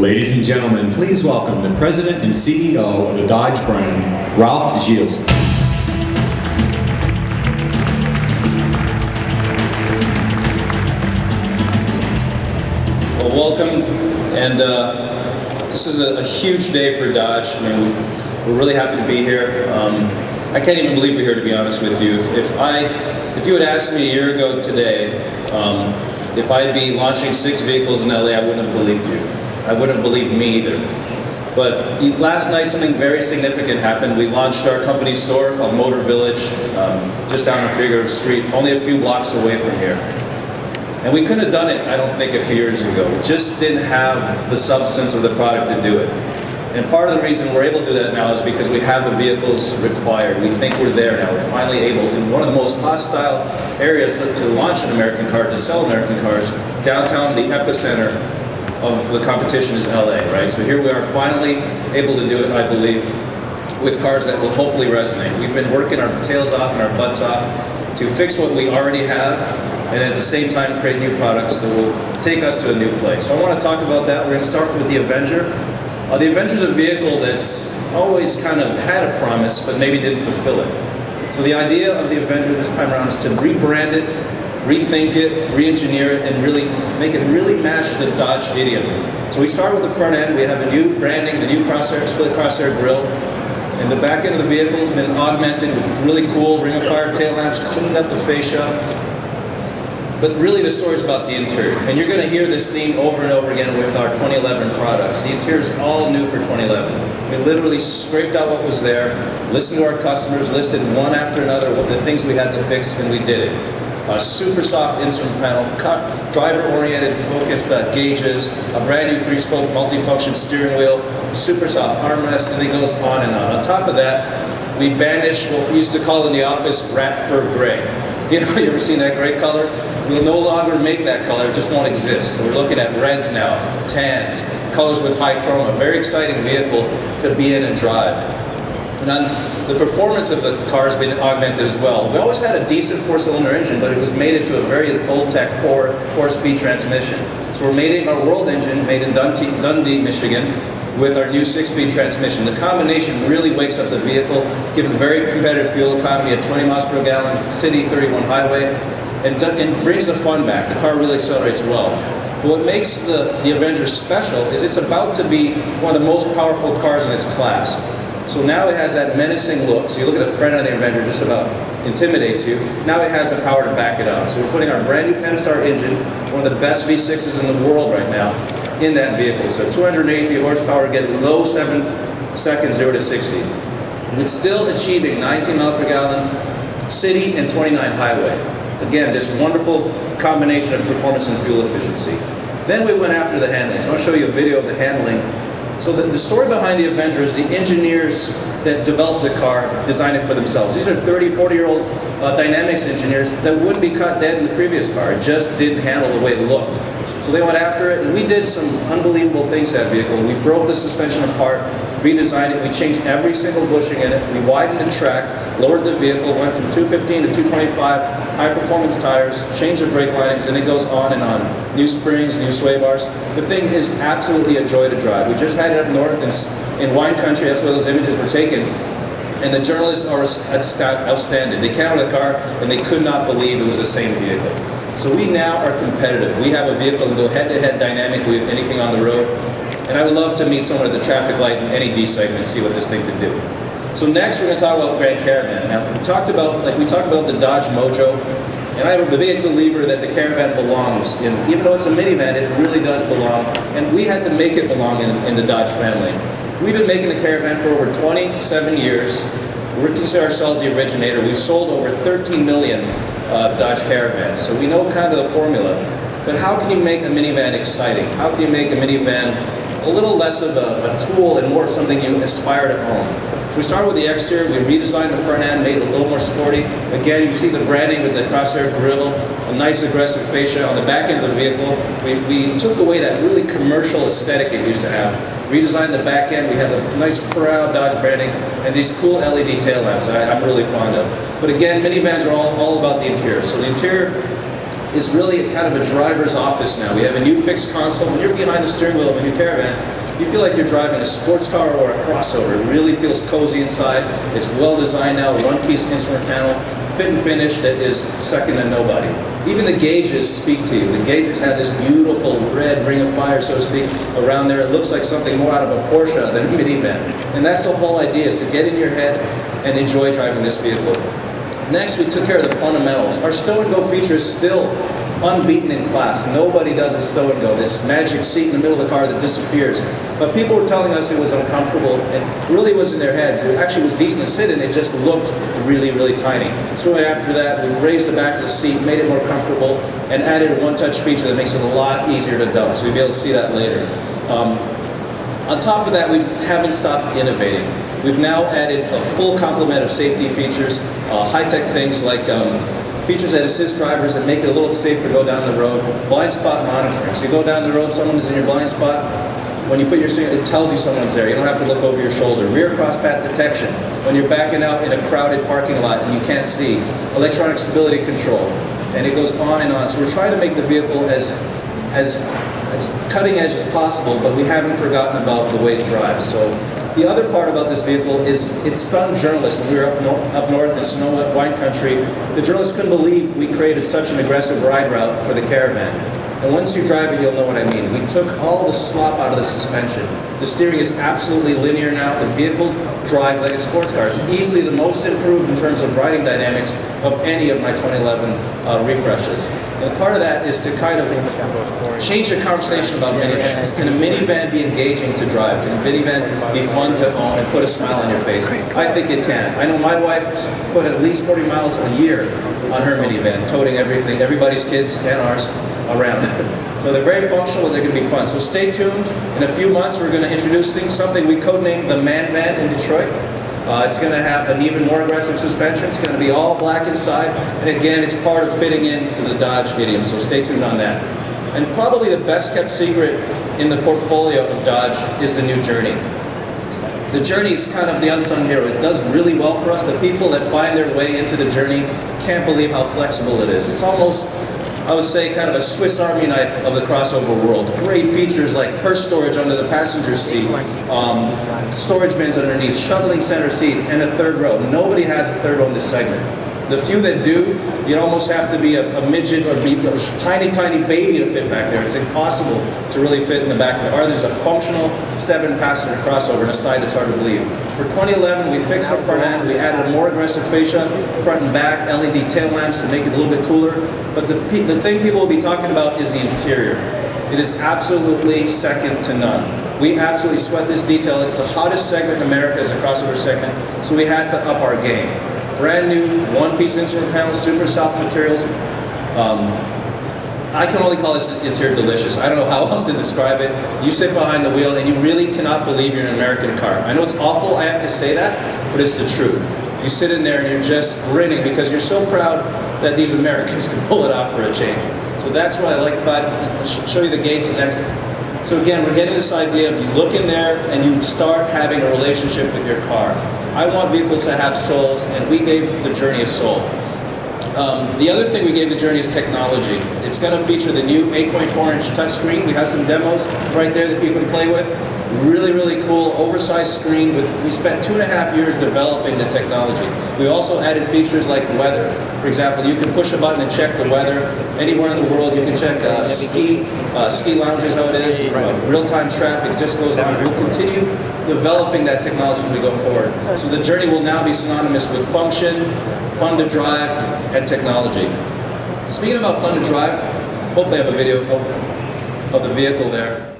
Ladies and gentlemen, please welcome the President and CEO of the Dodge brand, Ralph Gilles. Well, welcome, and this is a huge day for Dodge. I mean, we're really happy to be here. I can't even believe we're here, to be honest with you. If you had asked me a year ago today if I'd be launching 6 vehicles in LA, I wouldn't have believed you. I wouldn't have believed me either. But last night, something very significant happened. We launched our company store called Motor Village, just down on Figueroa Street, only a few blocks away from here. And we couldn't have done it, I don't think, a few years ago. We just didn't have the substance of the product to do it. And part of the reason we're able to do that now is because we have the vehicles required. We think we're there now. We're finally able, in one of the most hostile areas to launch an American car, to sell American cars, downtown, the epicenter of the competition is LA, right? So here we are finally able to do it, I believe, with cars that will hopefully resonate. We've been working our tails off and our butts off to fix what we already have, and at the same time create new products that will take us to a new place. So I want to talk about that. We're going to start with the Avenger. The Avenger is a vehicle that's always kind of had a promise, but maybe didn't fulfill it. So the idea of the Avenger this time around is to rebrand it, rethink it, re-engineer it, and really make it really match the Dodge idiom. So we start with the front end. We have a new branding, the new crosshair, split crosshair grille. And the back end of the vehicle has been augmented with really cool ring of fire tail lamps, cleaned up the fascia. But really the story is about the interior. And you're going to hear this theme over and over again with our 2011 products. The interior is all new for 2011. We literally scraped out what was there, listened to our customers, listed one after another what the things we had to fix, and we did it. A super soft instrument panel, driver-oriented focused gauges, a brand new 3-spoke multifunction steering wheel, super soft armrest, and it goes on and on. On top of that, we banished what we used to call in the office rat fur gray. You know, you ever seen that gray color? We'll no longer make that color, it just won't exist. So we're looking at reds now, tans, colors with high chrome, a very exciting vehicle to be in and drive. And the performance of the car has been augmented as well. We always had a decent 4-cylinder engine, but it was made into a very old-tech 4-speed transmission. So we're mating our world engine, made in Dundee, Michigan, with our new 6-speed transmission. The combination really wakes up the vehicle, given very competitive fuel economy at 20 miles per gallon, city 31 highway, and brings the fun back. The car really accelerates well. But what makes the Avenger special is it's about to be one of the most powerful cars in its class. So now it has that menacing look. So you look at a front of the Avenger, just about intimidates you. Now it has the power to back it up. So we're putting our brand new Pentastar engine, one of the best V6s in the world right now, in that vehicle. So 283 horsepower, get low 7 seconds, 0 to 60. With still achieving 19 miles per gallon, city and 29 highway. Again, this wonderful combination of performance and fuel efficiency. Then we went after the handling. So I'll show you a video of the handling. So the story behind the Avenger is the engineers that developed the car designed it for themselves. These are 30, 40-year-old dynamics engineers that wouldn't be caught dead in the previous car. It just didn't handle the way it looked. So they went after it, and we did some unbelievable things to that vehicle. We broke the suspension apart, redesigned it, we changed every single bushing in it, we widened the track, lowered the vehicle, went from 215 to 225, high-performance tires, changed the brake linings, and it goes on and on. New springs, new sway bars. The thing is absolutely a joy to drive. We just had it up north in wine country, that's where those images were taken, and the journalists are outstanding. They came out of the car, and they could not believe it was the same vehicle. So we now are competitive. We have a vehicle to go head-to-head dynamically with anything on the road. And I would love to meet someone at the traffic light in any D segment and see what this thing can do. So next we're going to talk about Grand Caravan. Now we talked about the Dodge Mojo, and I'm a big believer that the Caravan belongs in, even though it's a minivan, it really does belong. And we had to make it belong in the Dodge family. We've been making the Caravan for over 27 years. We consider ourselves the originator. We've sold over 13 million Dodge Caravans, so we know kind of the formula. But how can you make a minivan exciting? How can you make a minivan a little less of a tool and more something you aspire to own? So we started with the exterior, we redesigned the front end, made it a little more sporty. Again, you see the branding with the crosshair grille, a nice aggressive fascia. On the back end of the vehicle, we took away that really commercial aesthetic it used to have. Redesigned the back end, we have the nice proud Dodge branding, and these cool LED tail lamps I'm really fond of. But again, minivans are all about the interior. So the interior is really kind of a driver's office now. We have a new fixed console. When you're behind the steering wheel of a new Caravan, you feel like you're driving a sports car or a crossover. It really feels cozy inside. It's well designed now, one-piece instrument panel, fit and finish that is second to nobody. Even the gauges speak to you. The gauges have this beautiful red ring of fire, so to speak, around there. It looks like something more out of a Porsche than a minivan. And that's the whole idea, is to get in your head and enjoy driving this vehicle. Next, we took care of the fundamentals. Our stow and go feature is still unbeaten in class. Nobody does a stow and go, this magic seat in the middle of the car that disappears. But people were telling us it was uncomfortable, and really was in their heads. It actually was decent to sit in, it just looked really, really tiny. So after that, we raised the back of the seat, made it more comfortable, and added a one-touch feature that makes it a lot easier to dump. So you'll be able to see that later. On top of that, we haven't stopped innovating. We've now added a full complement of safety features, high-tech things like features that assist drivers and make it a little safer to go down the road. Blind spot monitoring. So you go down the road, someone is in your blind spot. When you put your steering, it tells you someone's there. You don't have to look over your shoulder. Rear cross path detection. When you're backing out in a crowded parking lot and you can't see. Electronic stability control. And it goes on and on. So we're trying to make the vehicle as cutting edge as possible, but we haven't forgotten about the way it drives. So the other part about this vehicle is it stunned journalists when we were up north in snow wine country. The journalists couldn't believe we created such an aggressive ride route for the Caravan. And once you drive it, you'll know what I mean. We took all the slop out of the suspension. The steering is absolutely linear now. The vehicle drives like a sports car. It's easily the most improved in terms of riding dynamics of any of my 2011 refreshes. And part of that is to kind of change the conversation about minivans. Can a minivan be engaging to drive? Can a minivan be fun to own and put a smile on your face? I think it can. I know my wife's put at least 40 miles a year on her minivan, toting everything, everybody's kids and ours around. So they're very functional and they're going to be fun. So stay tuned. In a few months we're going to introduce something we codenamed the Man Van in Detroit. It's going to have an even more aggressive suspension. It's going to be all black inside. And again, it's part of fitting into the Dodge idiom. So stay tuned on that. And probably the best kept secret in the portfolio of Dodge is the new Journey. The Journey is kind of the unsung hero. It does really well for us. The people that find their way into the Journey can't believe how flexible it is. It's almost, I would say, kind of a Swiss Army knife of the crossover world. Great features like purse storage under the passenger seat, storage bins underneath, shuttling center seats, and a third row. Nobody has a third row in this segment. The few that do, you'd almost have to be a midget or be a tiny, tiny baby to fit back there. It's impossible to really fit in the back of it. Or there's a functional 7-passenger crossover and a side that's hard to believe. For 2011, we fixed the front end. We added a more aggressive fascia, front and back, LED tail lamps to make it a little bit cooler. But the thing people will be talking about is the interior. It is absolutely second to none. We absolutely sweat this detail. It's the hottest segment in America as a crossover segment, so we had to up our game. Brand new, one-piece instrument panel, super soft materials. I can only call this interior delicious. I don't know how else to describe it. You sit behind the wheel and you really cannot believe you're in an American car. I know it's awful, I have to say that, but it's the truth. You sit in there and you're just grinning because you're so proud that these Americans can pull it off for a change. So that's what I like about it. I'll show you the gauge next. So again, we're getting this idea of you look in there and you start having a relationship with your car. I want vehicles to have souls, and we gave the Journey a soul. The other thing we gave the Journey is technology. It's going to feature the new 8.4-inch touchscreen. We have some demos right there that you can play with. Really, really cool, oversized screen. We spent 2.5 years developing the technology. We also added features like weather. For example, you can push a button and check the weather. Anywhere in the world, you can check ski lounges, how it is, real-time traffic, it just goes on. We'll continue developing that technology as we go forward. So the Journey will now be synonymous with function, fun to drive, and technology. Speaking about fun to drive, I hope they have a video of the vehicle there.